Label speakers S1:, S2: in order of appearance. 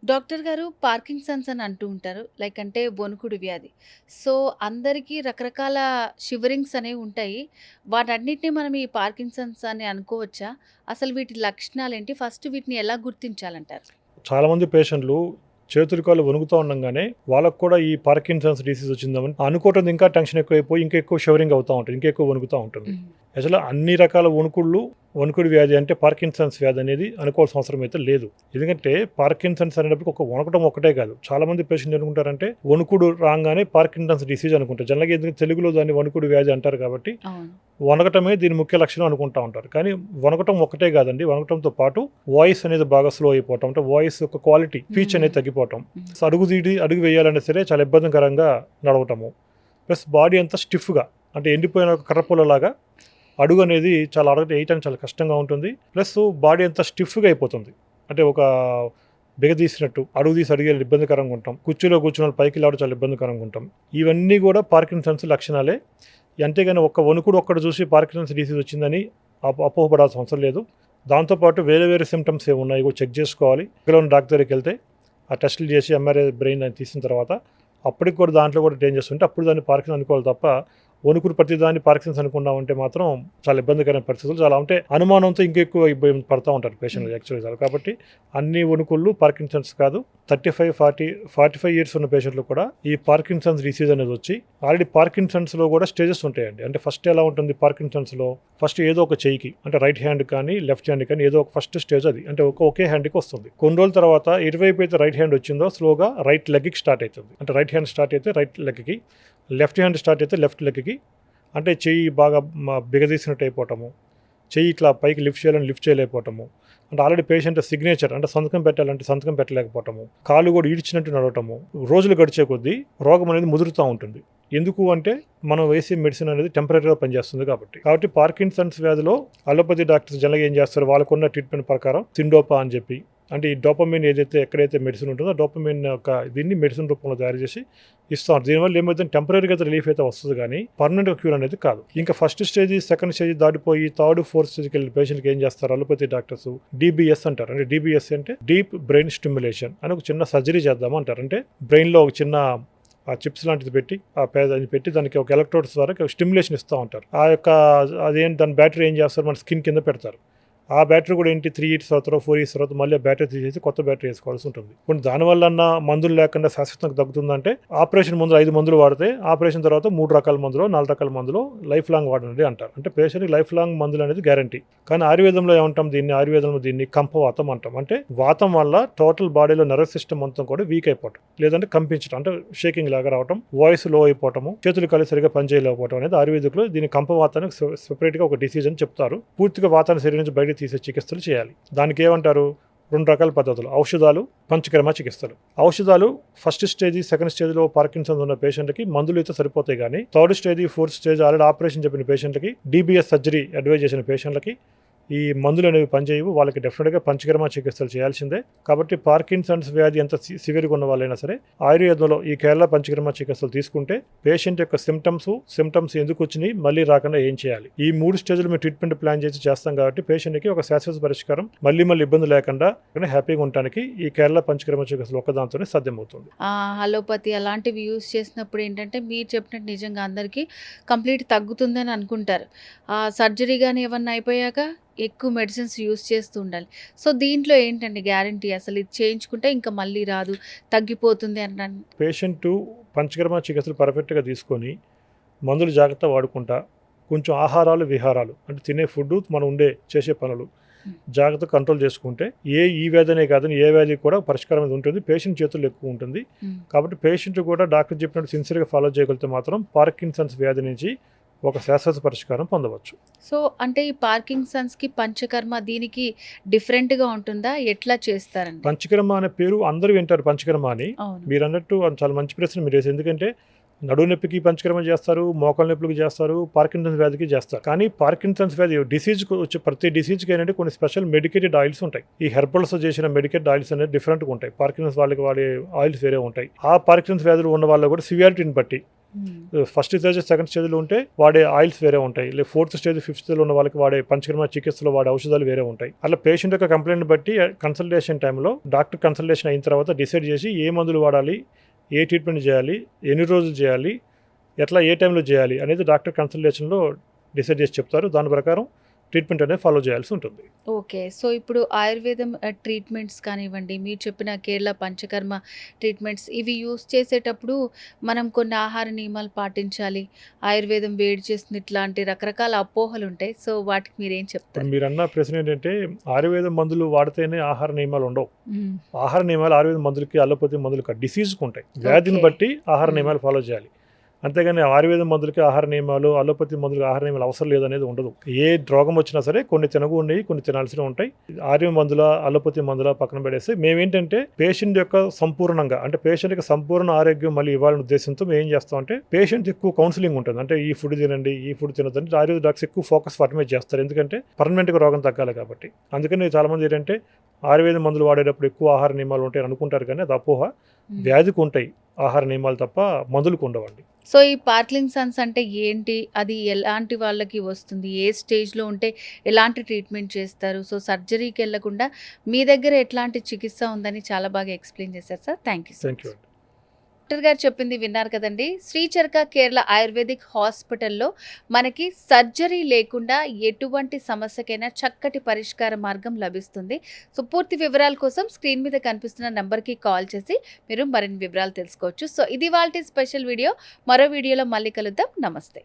S1: Doctor గారు Parkinson's అని అంటూ ఉంటారు. లైక్ అంటే వణుకుడు వ్యాధి. సో, అందరికీ రకరకాల షివరింగ్స్ అనేవి ఉంటాయి. వాటన్నిటిని మనం ఈ పార్కిన్సన్స్ అని అనుకోవచ్చా? అసలు వీటి లక్షణాలేంటి? ఫస్ట్ వీటిని ఎలా గుర్తించాలంటారు?
S2: చాలామంది పేషెంట్లు చేతులు కాళ్ళు వణుకుతూ ఉండంగానే వాళ్ళకు కూడా ఈ పార్కిన్సన్స్ డిసీజ్ వచ్చిందని అనుకోవటం ఇంకా టెన్షన్ ఎక్కువైపోయి ఇంకా ఎక్కువ షివరింగ్ అవుతూ ఉంటుంది, ఇంకా ఎక్కువ వణుకుతూ ఉంటుంది.
S1: హ్మ్.
S2: అసలు అన్ని రకాల వణుకుడు వ్యాధి అంటే పార్కిన్సన్స్ వ్యాధి అనేది అనుకోవాల్సిన అవసరం అయితే లేదు. ఎందుకంటే పార్కిన్సన్స్ అనేటప్పుడు ఒక వణకటం ఒకటే కాదు. చాలా మంది పేషెంట్ అనుకుంటారంటే వణుకుడు రాగానే పార్కిన్సన్స్ డిసీజ్ అనుకుంటారు. జనరల్గా ఎందుకంటే తెలుగులో దాన్ని వణుకుడు వ్యాధి అంటారు కాబట్టి
S1: అవును.
S2: వణకటమే దీని ముఖ్య లక్షణం అనుకుంటా ఉంటారు. కానీ వణకటం ఒకటే కాదండి. వణకటంతో పాటు వాయిస్ అనేది బాగా స్లో అయిపోవటం, అంటే వాయిస్ యొక్క క్వాలిటీ స్పీచ్ అనేది తగ్గిపోవటం,
S1: హ్మ్.
S2: అడుగు వేయాలన్నా సరే చాలా ఇబ్బందికరంగా నడవటము, ప్లస్ బాడీ అంతా స్టిఫ్గా అంటే ఎండిపోయిన ఒక కర్రపుల్లలాగా అడుగు అనేది చాలా వేయటానికి చాలా కష్టంగా ఉంటుంది. ప్లస్ బాడీ అంతా స్టిఫ్గా అయిపోతుంది. అంటే ఒక బిగదీసినట్టు అడుగు తీసి అడిగేది ఇబ్బందికరంగా ఉంటాం. కుర్చీలో కూర్చున్న వాళ్ళు పైకి లేవడం చాలా ఇబ్బందికరంగా ఉంటాం. ఇవన్నీ కూడా పార్కిన్సన్స్ లక్షణాలే. అంతేగాని ఒక్క వణుకుడు ఒక్కడు చూసి పార్కిన్సన్స్ డిసీజ్ వచ్చిందని అపోహపడాల్సిన అవసరం లేదు. దాంతోపాటు వేరే వేరే సిమ్టమ్స్ ఏమున్నాయి కూడా చెక్ చేసుకోవాలి. దగ్గర ఉన్న డాక్టర్ దగ్గరికి వెళ్తే ఆ టెస్టులు చేసి ఎంఆర్ఐ బ్రెయిన్ అని తీసిన తర్వాత అప్పటికి కూడా దాంట్లో కూడా డేంజర్స్ ఉంటే అప్పుడు దాన్ని పార్కిన్స్ అనుకోవాలి తప్ప వణుకుడు ప్రతిదాన్ని పార్కిన్స్ అనుకున్నా ఉంటే మాత్రం చాలా ఇబ్బందికరమైన పరిస్థితులు చాలా ఉంటే అనుమానంతో ఇంకెక్కువ ఇబ్బంది పడుతూ ఉంటారు పేషెంట్లు యాక్చువల్గా. కాబట్టి అన్ని వణుకుళ్ళు పార్కిన్సన్స్ కాదు. 35-45 ఇయర్స్ ఉన్న పేషెంట్లు కూడా ఈ పార్కిన్సన్స్ డిసీజ్ అనేది వచ్చి ఆల్రెడీ పార్కిన్సన్స్లో కూడా స్టేజెస్ ఉంటాయండి. అంటే ఫస్ట్ ఎలా ఉంటుంది పార్కిన్సన్స్లో, ఫస్ట్ ఏదో ఒక చెయ్యికి అంటే రైట్ హ్యాండ్ కానీ లెఫ్ట్ హ్యాండ్ కానీ ఏదో ఒక ఫస్ట్ స్టేజ్ అది అంటే ఒకే హ్యాండ్కి వస్తుంది. కొన్ని రోజుల తర్వాత ఎటువైపు అయితే రైట్ హ్యాండ్ వచ్చిందో స్లోగా రైట్ లెగ్కి స్టార్ట్ అవుతుంది. అంటే రైట్ హ్యాండ్ స్టార్ట్ అయితే రైట్ లెగ్కి, లెఫ్ట్ హ్యాండ్ స్టార్ట్ అయితే లెఫ్ట్ లెగ్కి, అంటే చెయ్యి బాగా బిగదీసినట్టు అయిపోవటము, చెయ్యి ఇట్లా పైకి లిఫ్ట్ చేయాలని లిఫ్ట్ చేయలేకపోవటము, అంటే ఆల్రెడీ పేషెంట్ సిగ్నేచర్ అంటే సంతకం పెట్టాలంటే సంతకం పెట్టలేకపోవటము, కాలు కూడా ఈడ్చినట్టు నడవటము, రోజులు గడిచే కొద్దీ రోగం అనేది ముదురుతూ ఉంటుంది. ఎందుకు అంటే మనం వేసే మెడిసిన్ అనేది టెంపరీగా పనిచేస్తుంది కాబట్టి పార్కిన్సన్స్ వ్యాధిలో అలోపతి డాక్టర్స్ జనరల్గా ఏం చేస్తారు, వాళ్ళకున్న ట్రీట్మెంట్ ప్రకారం సిండోపా అని చెప్పి, అంటే ఈ డోపమిన్ ఏదైతే ఎక్కడైతే మెడిసిన్ ఉంటుందో డోపమిన్ యొక్క దీన్ని మెడిసిన్ రూపంలో తయారు చేసి ఇస్తాం. దీనివల్ల ఏమవుతుంది టెంపరీగా రిలీఫ్ అయితే వస్తుంది కానీ పర్మనెంట్ క్యూర్ అనేది కాదు. ఇంకా ఫస్ట్ స్టేజ్ సెకండ్ స్టేజ్ దాటిపోయి థర్డ్ ఫోర్త్ స్టేజ్కి వెళ్ళిన పేషెంట్కి ఏం చేస్తారు అలోపతి డాక్టర్స్ డిబిఎస్ అంటారు. అంటే డిబిఎస్ అంటే డీప్ బ్రెయిన్ స్టిమ్యులేషన్ అని ఒక చిన్న సర్జరీ చేద్దాము అంటారు. అంటే బ్రెయిన్లో ఒక చిన్న ఆ చిప్స్ లాంటిది పెట్టి ఆ పేదని పెట్టి దానికి ఒక ఎలక్ట్రోడ్స్ ద్వారా స్టిమ్యులేషన్ ఇస్తూ ఉంటారు. ఆ యొక్క దాని బ్యాటరీ ఏం చేస్తారు మన స్కిన్ కింద పెడతారు. ఆ బ్యాటరీ కూడా ఏంటి 3 ఇయర్స్ తర్వాత 4 ఇయర్స్ తర్వాత మళ్ళీ ఆ బ్యాటరీ తీసేసి కొత్త బ్యాటరీ వేసుకోవాల్సి ఉంటుంది. ఇప్పుడు దానివల్ల మందులు లేకుండా శాశ్వతంగా తగ్గుతుందంటే ఆపరేషన్ ముందు 5 మందులు వాడితే ఆపరేషన్ తర్వాత 3 రకాల మందులు 4 రకాల మందులు లైఫ్ లాంగ్ వాడండి అంటారు. అంటే పేషెంట్కి లైఫ్ లాంగ్ మందులు అనేది గ్యారంటీ. కానీ ఆయుర్వేదంలో ఏమంటాం దీన్ని కంపవాతం అంటాం. అంటే వాతం వల్ల టోటల్ బాడీలో నర్వస్ సిస్టమ్ మొత్తం కూడా వీక్ అయిపోవటం, లేదంటే కంపించడం, అంటే షేకింగ్ లాగా రావటం, వాయిస్ లో అయిపోవటము, చేతులు కాళ్ళు సరిగా పనిచేయలేకపోవడం అనేది ఆయుర్వేదికులు దీన్ని కంపవాతానికి సెపరేట్గా ఒక డిసీజ్ అని చెప్తారు. పూర్తిగా వాతాన్ని శరీరం నుంచి బయట తీసే చికిత్సలు చేయాలి. దానికి ఏమంటారు 2 రకాల పద్ధతులు, ఔషధాలు, పంచకర్మ చికిత్సలు. ఔషధాలు ఫస్ట్ స్టేజ్ సెకండ్ స్టేజ్లో పార్కిన్సన్స్ ఉన్న పేషెంట్కి మందులు అయితే సరిపోతాయి కానీ third stage fourth stage already operation చెప్పిన పేషెంట్లకి, డిబిఎస్ సర్జరీ అడ్వైజ్ చేసిన పేషెంట్లకి ఈ మందులు అనేవి పనిచేయవు. వాళ్ళకి డెఫినెట్గా పంచకర్మ చికిత్సలు చేయాల్సిందే. కాబట్టి పార్కిన్సన్స్ వ్యాధి ఎంత సివియర్గా ఉన్న వాళ్ళైనా సరే ఆయుర్వేదంలో ఈ కేరళ పంచకర్మ చికిత్సలు తీసుకుంటే పేషెంట్ యొక్క సిమ్టమ్స్ ఎందుకు వచ్చినాయి మళ్ళీ రాకుండా ఏం చేయాలి, ఈ 3 స్టేజ్లు మేము ట్రీట్మెంట్ ప్లాన్ చేసి చేస్తాం. కాబట్టి పేషెంట్కి ఒక శాశ్వత పరిష్కారం మళ్ళీ ఇబ్బంది లేకుండా హ్యాపీగా ఉండడానికి ఈ కేరళ పంచకర్మ చికిత్సలు ఒక్కదాంతోనే సాధ్యమవుతుంది.
S1: అలోపతి అలాంటివి యూజ్ చేసినప్పుడు ఏంటంటే మీరు చెప్పినట్టు నిజంగా అందరికీ కంప్లీట్ తగ్గుతుందని అనుకుంటారు. సర్జరీ గానీ ఏమన్నా అయిపోయాక ఎక్కువ మెడిసిన్స్ యూజ్ చేస్తూ ఉండాలి. సో, దీంట్లో ఏంటండి గ్యారంటీ అసలు ఇది చేయించుకుంటే ఇంకా మళ్ళీ రాదు, తగ్గిపోతుంది అనడానికి?
S2: పేషెంట్ పంచకర్మ చికిత్సలు పర్ఫెక్ట్గా తీసుకొని మందులు జాగ్రత్త వాడుకుంటా కొంచెం ఆహారాలు విహారాలు అంటే తినే ఫుడ్ మనం చేసే పనులు జాగ్రత్త కంట్రోల్ చేసుకుంటే ఈ వ్యాధనే కాదని ఏ వ్యాధి కూడా పరిష్కారం అనేది ఉంటుంది. పేషెంట్ చేతుల్లో ఎక్కువ ఉంటుంది. కాబట్టి పేషెంట్ కూడా డాక్టర్ చెప్పినట్టు సిన్సియర్గా ఫాలో చేయగలిగితే మాత్రం పార్కిన్సన్స్ వ్యాధి నుంచి ఒక శాశ్వత పరిష్కారం పొందవచ్చు.
S1: సో, అంటే ఈ పార్కిన్సన్స్‌కి పంచకర్మ దీనికి డిఫరెంట్‌గా ఉంటుందా? ఎట్లా చేస్తారండి?
S2: పంచకర్మ అనే పేరు అందరూ వింటారు పంచకర్మ అని.
S1: అవును.
S2: మీరు అన్నట్టు చాలా మంచి ప్రశ్న మీరు వేసి, ఎందుకంటే నడువు నొప్పికి పంచకర్మ చేస్తారు, మోకాళ్ళ నొప్పులకి చేస్తారు, పార్కిన్సన్స్ వ్యాధికి చేస్తారు. కానీ పార్కిన్సన్స్ వ్యాధి డిసీజ్కి వచ్చే ప్రతి డిసీజ్కి ఏంటంటే కొన్ని స్పెషల్ మెడికేటెడ్ ఆయిల్స్ ఉంటాయి. ఈ హెర్బల్స్ చేసిన మెడికేటెడ్ ఆయిల్స్ అనేది డిఫరెంట్గా ఉంటాయి. పార్కిన్సన్స్ వాళ్ళకి వాడే ఆయిల్స్ వేరే ఉంటాయి. ఆ పార్కిన్సన్స్ వ్యాధులు ఉన్న వాళ్ళు కూడా సివియారిటీని బట్టి ఫస్ట్ స్టేజ్ సెకండ్ స్టేజ్లో ఉంటే వాడే ఆయిల్స్ వేరే ఉంటాయి, లేదా ఫోర్త్ స్టేజ్ ఫిఫ్త్ స్టేజ్లో ఉన్న వాళ్ళకి వాడే పంచకర్మ చికిత్సలో వాడే ఔషధాలు వేరే ఉంటాయి. అలా పేషెంట్ యొక్క కంప్లైంట్ బట్టి కన్సల్టేషన్ టైంలో డాక్టర్ కన్సల్టేషన్ అయిన తర్వాత డిసైడ్ చేసి ఏ మందులు వాడాలి, ఏ ట్రీట్మెంట్ చేయాలి, ఎన్ని రోజులు చేయాలి, ఎట్లా ఏ టైంలో చేయాలి అనేది డాక్టర్ కన్సల్టేషన్లో డిసైడ్ చేసి చెప్తారు. దాని ప్రకారం ట్రీట్మెంట్ అనేది ఫాలో చేయాల్సి ఉంటుంది.
S1: ఓకే. సో, ఇప్పుడు ఆయుర్వేదం ట్రీట్మెంట్స్ కానివ్వండి, మీరు చెప్పిన కేరళ పంచకర్మ ట్రీట్మెంట్స్ ఇవి యూజ్ చేసేటప్పుడు మనం కొన్ని ఆహార నియమాలు పాటించాలి. ఆయుర్వేదం వేడి చేస్తుంది ఇట్లాంటి రకరకాల అపోహలుంటాయి. సో, వాటికి మీరేం
S2: ఇప్పుడు
S1: చెప్తారు?
S2: మీరన్న ప్రశ్న ఏంటంటే ఆయుర్వేద మందులు వాడితేనే ఆహార నియమాలు ఉండవు.
S1: హ్మ్.
S2: ఆహార నియమాలు ఆయుర్వేద మందులకి, అలోపతి మందులకి డిసీజ్కి ఉంటాయి. వ్యాధిని
S1: ఓకే.
S2: బట్టి ఆహార
S1: హ్మ్.
S2: నియమాలు ఫాలో చేయాలి. అంతేగాని ఆయుర్వేద మందులకి ఆహార నియమాలు, అలోపతి మందులకి ఆహార నియమాలు అవసరం లేదనేది ఉండదు. ఏ రోగం వచ్చినా సరే కొన్ని తినకూడనివి, కొన్ని తినాల్సినవి ఉంటాయి. ఆయుర్వేద మందుల, అలోపతి మందుల పక్కన పెడేసి మేమేంటంటే పేషెంట్ యొక్క సంపూర్ణంగా, అంటే పేషెంట్ యొక్క సంపూర్ణ ఆరోగ్యం మళ్ళీ ఇవ్వాలనే ఉద్దేశంతో మేము ఏం చేస్తామంటే పేషెంట్ ఎక్కువ కౌన్సిలింగ్ ఉంటుంది. అంటే ఈ ఫుడ్ తినండి, ఈ ఫుడ్ తినొద్దని ఆయుర్వేద డాక్టర్స్ ఎక్కువ ఫోకస్ వాటి మీద చేస్తారు. ఎందుకంటే పర్మనెంట్గా రోగం తగ్గాలి కాబట్టి. అందుకని చాలామంది ఏంటంటే ఆయుర్వేద మందులు వాడేటప్పుడు ఎక్కువ ఆహార నియమాలు ఉంటాయి అనుకుంటారు, కానీ అది అపోహ.
S1: హ్మ్.
S2: వ్యాధికి ఉంటాయి ఆహార నియమాలు తప్ప మందులకు ఉండవండి.
S1: సో, ఈ పార్కిన్సన్స్ అంటే ఏంటి? అది ఎలాంటి వాళ్ళకి వస్తుంది? ఏ స్టేజ్‌లో ఉంటే ఎలాంటి ట్రీట్మెంట్ చేస్తారు? సో, సర్జరీకెళ్ళకుండా మీ దగ్గర ఎట్లాంటి చికిత్స ఉందని చాలా బాగా ఎక్స్‌ప్లెయిన్ చేశారు sir. Thank you so
S2: thank you
S1: much.
S2: అండి.
S1: డాక్టర్ గారు చెప్పింది విన్నారు కదండి. శ్రీచరక కేరళ ఆయుర్వేదిక్ హాస్పిటల్‌లో మనకి సర్జరీ లేకుండా ఎటువంటి సమస్యకైనా చక్కటి పరిష్కార మార్గం లభిస్తుంది. సో, పూర్తి వివరాల కోసం స్క్రీన్ మీద కనిపిస్తున్న నంబర్‌కి కాల్ చేసి మీరు మరిన్ని వివరాలు తెలుసుకోవచ్చు. సో, ఇది ఇవాల్టి స్పెషల్ వీడియో. మరో వీడియోలో మళ్ళీ కలుద్దాం. నమస్తే.